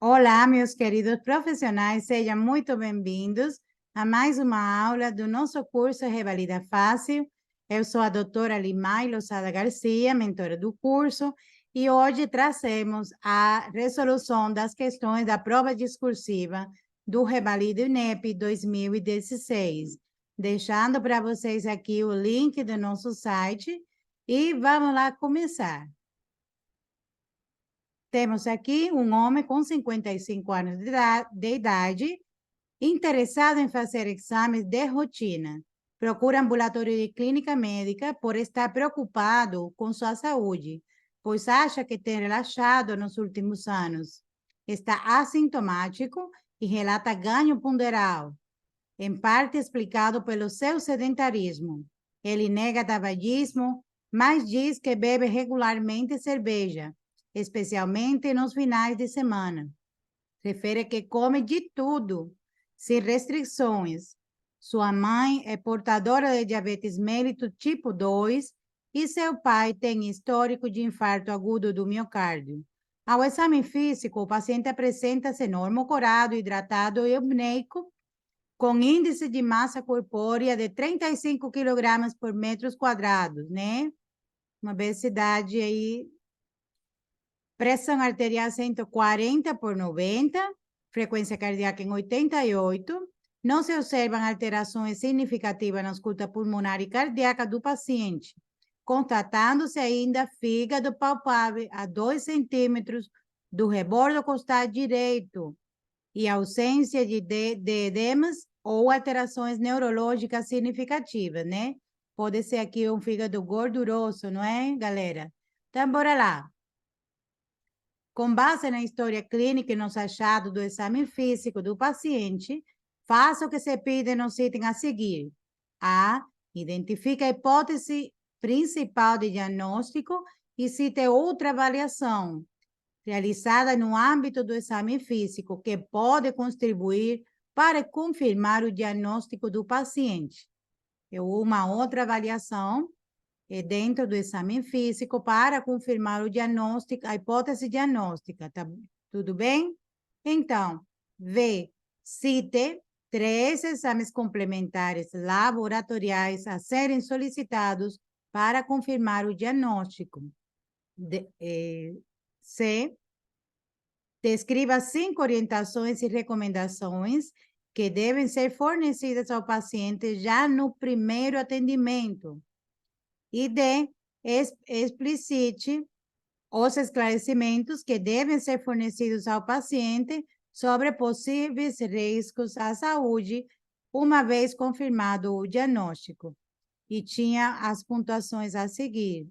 Olá, meus queridos profissionais, sejam muito bem-vindos a mais uma aula do nosso curso Revalida Fácil. Eu sou a doutora Limay Losada Garcia, mentora do curso, e hoje trazemos a resolução das questões da prova discursiva do Revalida INEP 2016. Deixando para vocês aqui o link do nosso site e vamos lá começar. Temos aqui um homem com 55 anos de idade, interessado em fazer exames de rotina. Procura ambulatório de clínica médica por estar preocupado com sua saúde, pois acha que tem relaxado nos últimos anos. Está assintomático e relata ganho ponderal, em parte explicado pelo seu sedentarismo. Ele nega tabagismo, mas diz que bebe regularmente cerveja, especialmente nos finais de semana. Refere que come de tudo, sem restrições. Sua mãe é portadora de diabetes mellitus tipo 2 e seu pai tem histórico de infarto agudo do miocárdio. Ao exame físico, o paciente apresenta-se normocorado, hidratado e eubneico, com índice de massa corpórea de 35 quilogramas por metros quadrados, né? Uma obesidade aí. Pressão arterial 140 por 90, frequência cardíaca em 88. Não se observam alterações significativas na ausculta pulmonar e cardíaca do paciente, constatando-se ainda fígado palpável a 2 centímetros do rebordo costal direito e ausência de edemas ou alterações neurológicas significativas, né? Pode ser aqui um fígado gorduroso, não é, galera? Então, bora lá. Com base na história clínica e nos achados do exame físico do paciente, faça o que se pede nos itens a seguir. A. Identifique a hipótese principal de diagnóstico e cite outra avaliação realizada no âmbito do exame físico que pode contribuir para confirmar o diagnóstico do paciente. Uma outra avaliação dentro do exame físico para confirmar o diagnóstico, a hipótese diagnóstica, tá tudo bem? Então, cite 3 exames complementares laboratoriais a serem solicitados para confirmar o diagnóstico. C, descreva 5 orientações e recomendações que devem ser fornecidas ao paciente já no primeiro atendimento. E D, explicite os esclarecimentos que devem ser fornecidos ao paciente sobre possíveis riscos à saúde, uma vez confirmado o diagnóstico. E tinha as pontuações a seguir.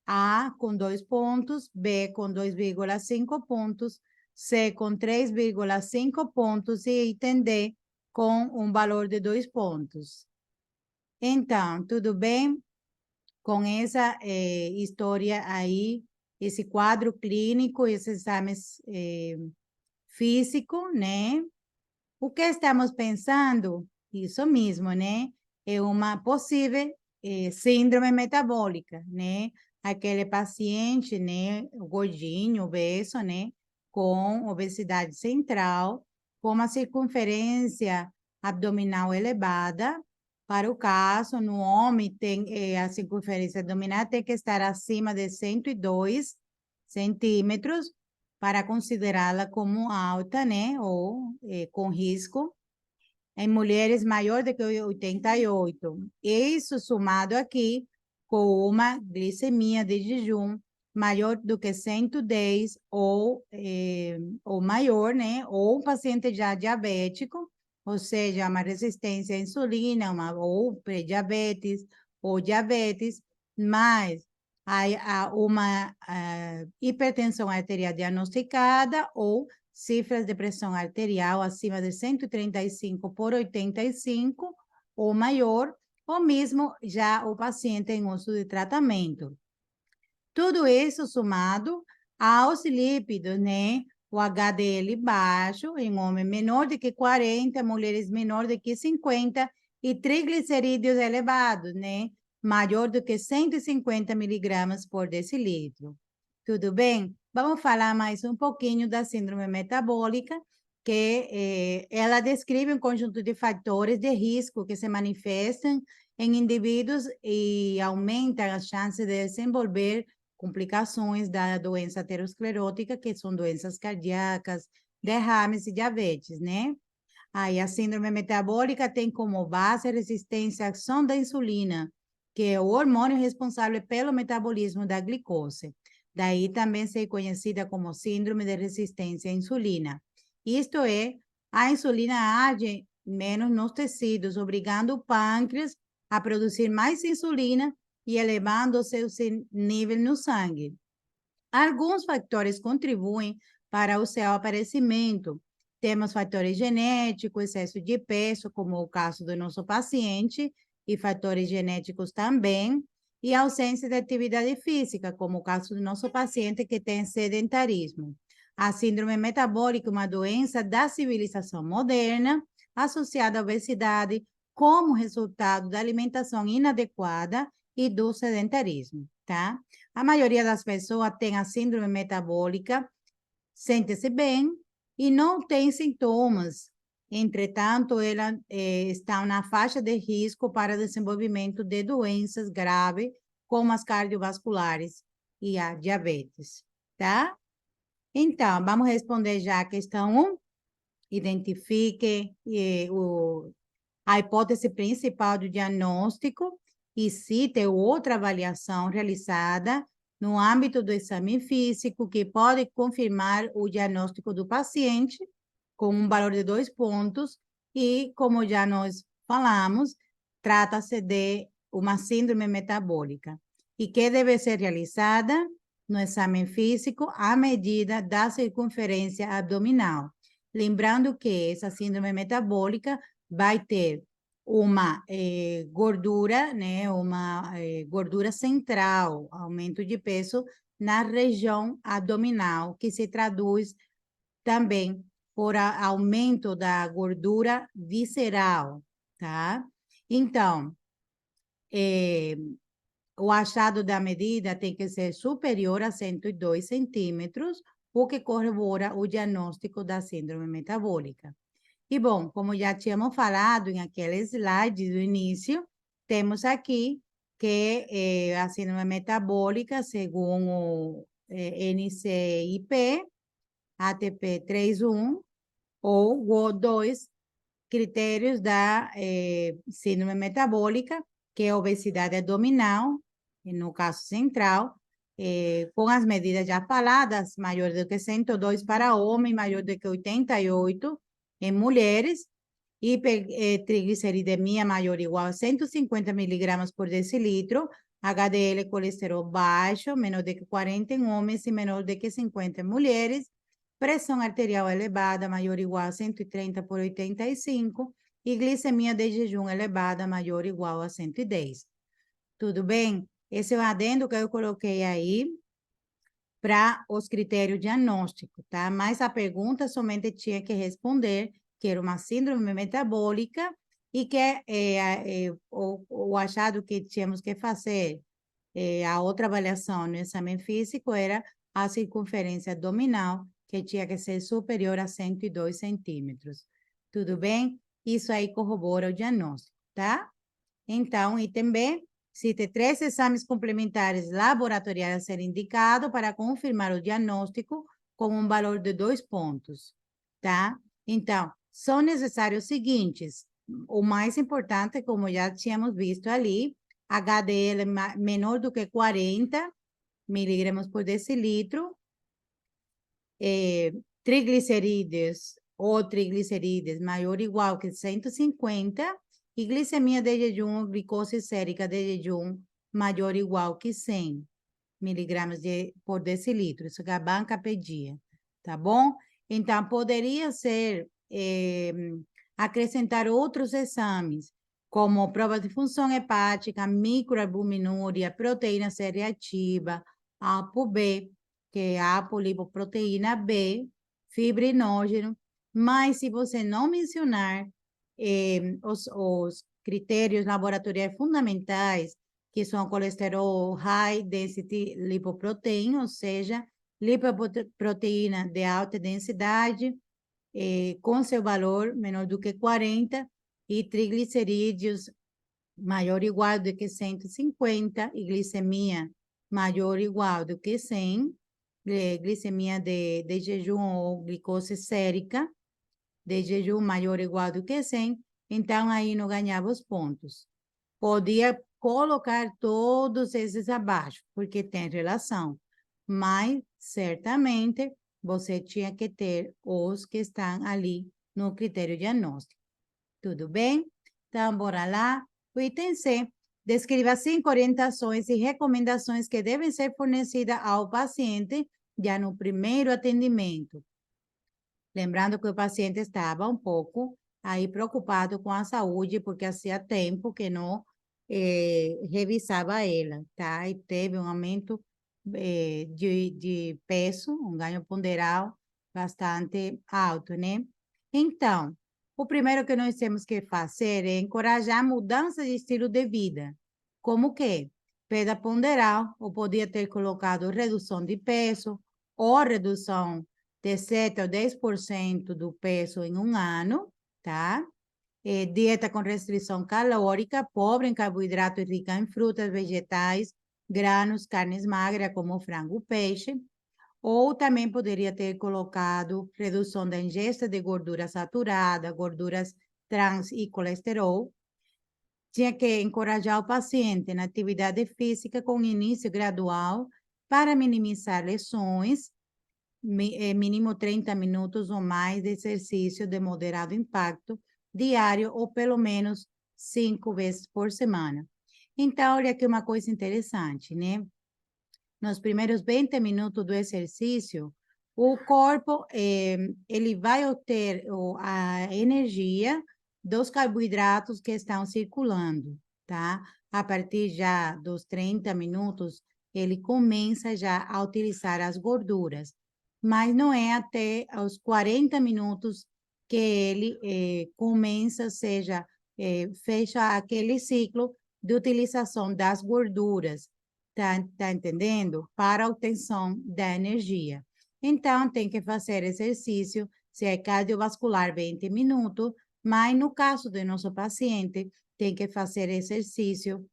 A com 2 pontos, B com 2,5 pontos, C com 3,5 pontos e item D com um valor de 2 pontos. Então, tudo bem? Com essa história aí, esse quadro clínico, esses exames físicos, né? O que estamos pensando? Isso mesmo, né? É uma possível síndrome metabólica, né? Aquele paciente, né, gordinho, obeso, né, com obesidade central, com uma circunferência abdominal elevada. Para o caso, no homem, tem a circunferência abdominal tem que estar acima de 102 centímetros para considerá-la como alta, né, ou com risco. Em mulheres maior do que 88. Isso somado aqui com uma glicemia de jejum maior do que 110 ou maior, né? Ou um paciente já diabético, ou seja, uma resistência à insulina, ou pré-diabetes, ou diabetes, mas uma hipertensão arterial diagnosticada ou cifras de pressão arterial acima de 135 por 85 ou maior, ou mesmo já o paciente em uso de tratamento. Tudo isso somado aos lípidos, né? O HDL baixo em homem menor de que 40, mulheres menor de que 50 e triglicerídeos elevados, né? Maior do que 150 miligramas por decilitro. Tudo bem? vamos falar mais um pouquinho da síndrome metabólica, que ela descreve um conjunto de fatores de risco que se manifestam em indivíduos e aumentam as chances de desenvolver complicações da doença aterosclerótica, que são doenças cardíacas, derrames e diabetes, né? Aí a síndrome metabólica tem como base a resistência à ação da insulina, que é o hormônio responsável pelo metabolismo da glicose. Daí também ser conhecida como síndrome de resistência à insulina. Isto é, a insulina age menos nos tecidos, obrigando o pâncreas a produzir mais insulina e elevando o seu nível no sangue. Alguns fatores contribuem para o seu aparecimento. Temos fatores genéticos, excesso de peso, como o caso do nosso paciente, e fatores genéticos também, e ausência de atividade física, como o caso do nosso paciente que tem sedentarismo. A síndrome metabólica é uma doença da civilização moderna, associada à obesidade, como resultado da alimentação inadequada e do sedentarismo, tá? A maioria das pessoas tem a síndrome metabólica, sente-se bem e não tem sintomas. Entretanto, ela está na faixa de risco para desenvolvimento de doenças graves, como as cardiovasculares e a diabetes, tá? Então, vamos responder já a questão 1. Identifique a hipótese principal do diagnóstico e cite outra avaliação realizada no âmbito do exame físico que pode confirmar o diagnóstico do paciente com um valor de 2 pontos e, como já nós falamos, trata-se de uma síndrome metabólica e que deve ser realizada no exame físico à medida da circunferência abdominal. Lembrando que essa síndrome metabólica vai ter uma gordura, né, uma gordura central, aumento de peso na região abdominal, que se traduz também por aumento da gordura visceral, tá? Então, o achado da medida tem que ser superior a 102 centímetros, o que corrobora o diagnóstico da síndrome metabólica. E, bom, como já tínhamos falado em aquele slide do início, temos aqui que a síndrome metabólica, segundo o NCIP, ATP 31 ou GO2, critérios da síndrome metabólica, que é obesidade abdominal, no caso central, com as medidas já faladas, maior do que 102 para homem, maior do que 88 em mulheres, trigliceridemia maior ou igual a 150 miligramas por decilitro, HDL colesterol baixo, menor de que 40 em homens e menor de que 50 em mulheres, pressão arterial elevada, maior ou igual a 130 por 85, e glicemia de jejum elevada, maior ou igual a 110. Tudo bem? Esse é o adendo que eu coloquei aí para os critérios diagnósticos, tá? Mas a pergunta somente tinha que responder que era uma síndrome metabólica e que o achado que tínhamos que fazer, a outra avaliação no exame físico era a circunferência abdominal, que tinha que ser superior a 102 centímetros. Tudo bem? Isso aí corrobora o diagnóstico, tá? Então, item B, cite 3 exames complementares laboratoriais a ser indicado para confirmar o diagnóstico com um valor de 2 pontos, tá? Então, são necessários os seguintes. O mais importante, como já tínhamos visto ali, HDL menor do que 40 miligramas por decilitro, triglicerídeos ou triglicerídeos maior ou igual que 150 e glicemia de jejum ou glicose sérica de jejum maior ou igual que 100 miligramas por decilitro. Isso que a banca pedia, tá bom? Então, poderia ser acrescentar outros exames, como prova de função hepática, microalbuminúria, proteína C reativa, ApoB, que é a apolipoproteína B, fibrinógeno, mas se você não mencionar os critérios laboratoriais fundamentais, que são colesterol high density lipoprotein, ou seja, lipoproteína de alta densidade, com seu valor menor do que 40, e triglicerídeos maior ou igual do que 150, e glicemia maior ou igual do que 100, glicemia de jejum ou glicose sérica de jejum maior ou igual do que 100, então aí não ganhava os pontos. Podia colocar todos esses abaixo, porque tem relação, mas certamente você tinha que ter os que estão ali no critério diagnóstico. Tudo bem? Então, bora lá. O item C. Descreva 5 orientações e recomendações que devem ser fornecidas ao paciente já no primeiro atendimento. Lembrando que o paciente estava um pouco aí preocupado com a saúde, porque hacía tempo que não revisava ela, tá? E teve um aumento de peso, um ganho ponderal bastante alto, né? Então, o primeiro que nós temos que fazer é encorajar a mudança de estilo de vida. Como que? Perda ponderal, ou podia ter colocado redução de peso, ou redução de 7 a 10% do peso em um ano, tá? Dieta com restrição calórica, pobre em carboidrato e rica em frutas, vegetais, granos, carnes magras como frango, peixe. Ou também poderia ter colocado redução da ingesta de gordura saturada, gorduras trans e colesterol. Tinha que encorajar o paciente na atividade física com início gradual para minimizar lesões, mínimo 30 minutos ou mais de exercício de moderado impacto diário ou pelo menos 5 vezes por semana. Então, olha aqui uma coisa interessante, né? Nos primeiros 20 minutos do exercício, o corpo ele vai obter a energia dos carboidratos que estão circulando, tá? A partir já dos 30 minutos, ele começa já a utilizar as gorduras, mas não é até os 40 minutos que ele começa, seja, fecha aquele ciclo de utilização das gorduras. Tá entendendo? Para a obtenção da energia. Então, tem que fazer exercício, se é cardiovascular, 20 minutos, mas no caso do nosso paciente, tem que fazer exercício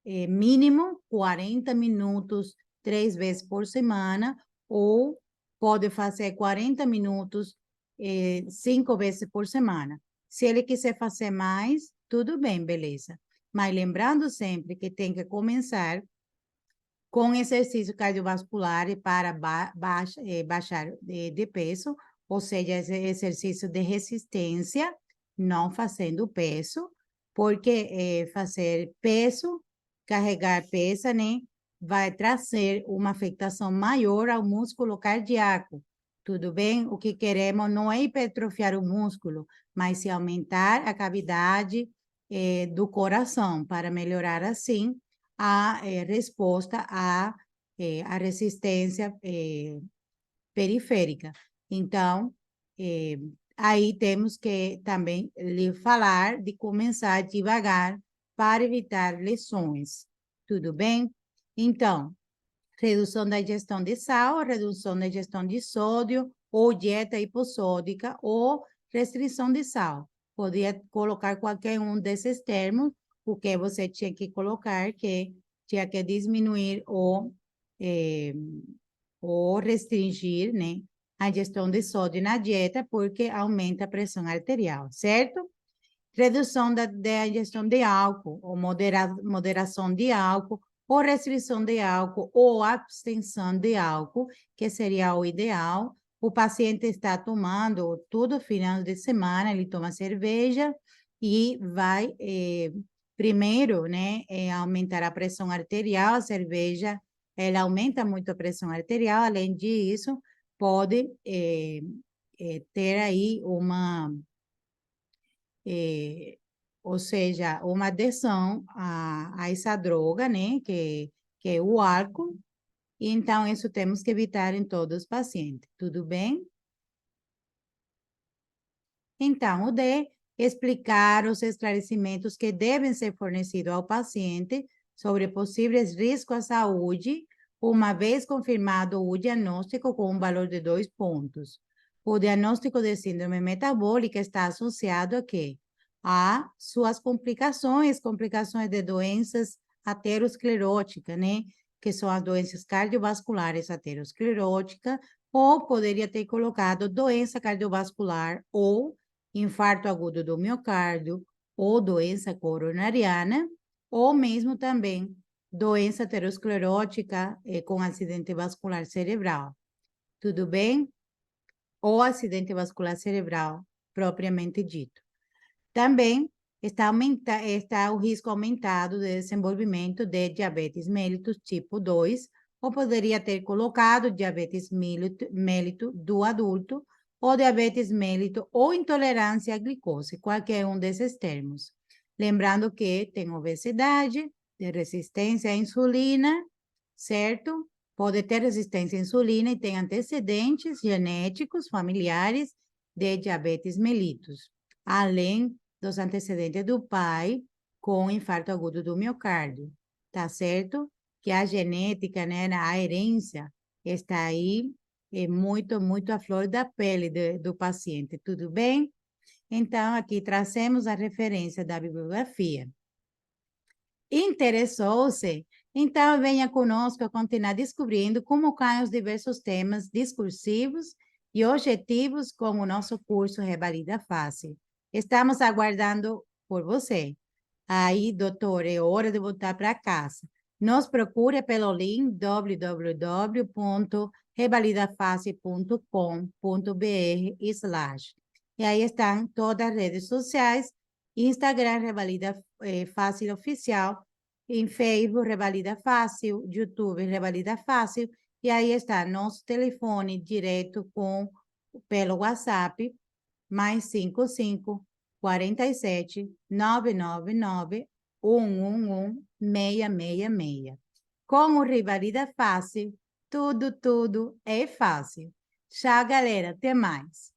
mínimo 40 minutos, 3 vezes por semana, ou pode fazer 40 minutos, 5 vezes por semana. Se ele quiser fazer mais, tudo bem, beleza. Mas lembrando sempre que tem que começar com exercício cardiovascular para baixar de peso, ou seja, exercício de resistência, não fazendo peso, porque fazer peso, carregar peso, né, vai trazer uma afetação maior ao músculo cardíaco. Tudo bem? O que queremos não é hipertrofiar o músculo, mas sim aumentar a cavidade do coração, para melhorar assim a resposta à resistência periférica. Então, aí temos que também lhe falar de começar devagar para evitar lesões. Tudo bem? Então, redução da ingestão de sal, redução da ingestão de sódio, ou dieta hipossódica, ou restrição de sal. Podia colocar qualquer um desses termos, o que você tinha que colocar, que tinha que diminuir ou restringir, né, a ingestão de sódio na dieta, porque aumenta a pressão arterial, certo? Redução da ingestão de álcool, ou moderação de álcool, ou restrição de álcool, ou abstenção de álcool, que seria o ideal. O paciente está tomando todo final de semana, ele toma cerveja e vai, primeiro, né, aumentar a pressão arterial. A cerveja, ela aumenta muito a pressão arterial, além disso, pode ter aí ou seja, uma adesão a essa droga, né, que é o álcool. Então, isso temos que evitar em todos os pacientes, tudo bem? Então, o D, explicar os esclarecimentos que devem ser fornecidos ao paciente sobre possíveis riscos à saúde uma vez confirmado o diagnóstico com um valor de 2 pontos. O diagnóstico de síndrome metabólica está associado a quê? A suas complicações de doenças ateroscleróticas, né? Que são as doenças cardiovasculares ateroscleróticas, ou poderia ter colocado doença cardiovascular ou infarto agudo do miocárdio, ou doença coronariana, ou mesmo também doença aterosclerótica com acidente vascular cerebral. Tudo bem? Ou acidente vascular cerebral, propriamente dito. Também está o risco aumentado de desenvolvimento de diabetes mellitus tipo 2, ou poderia ter colocado diabetes mellitus do adulto, ou diabetes mellitus ou intolerância à glicose, qualquer um desses termos. Lembrando que tem obesidade, de resistência à insulina, certo? Pode ter resistência à insulina e tem antecedentes genéticos familiares de diabetes mellitus, além dos antecedentes do pai com infarto agudo do miocárdio, tá certo? Que a genética, né, a herência está aí muito à flor da pele do paciente, tudo bem? Então, aqui trazemos a referência da bibliografia. Interessou-se? Então, venha conosco a continuar descobrindo como caem os diversos temas discursivos e objetivos com o nosso curso Revalida Fácil. Estamos aguardando por você. Aí, doutor, é hora de voltar para casa. Nos procure pelo link www.revalidafácil.com.br/. E aí estão todas as redes sociais, Instagram Revalida Fácil Oficial, em Facebook Revalida Fácil, YouTube Revalida Fácil, e aí está nosso telefone direto pelo WhatsApp, mais 55 47 999 111 666. Com o Revalida Fácil, tudo é fácil. Tchau, galera. Até mais.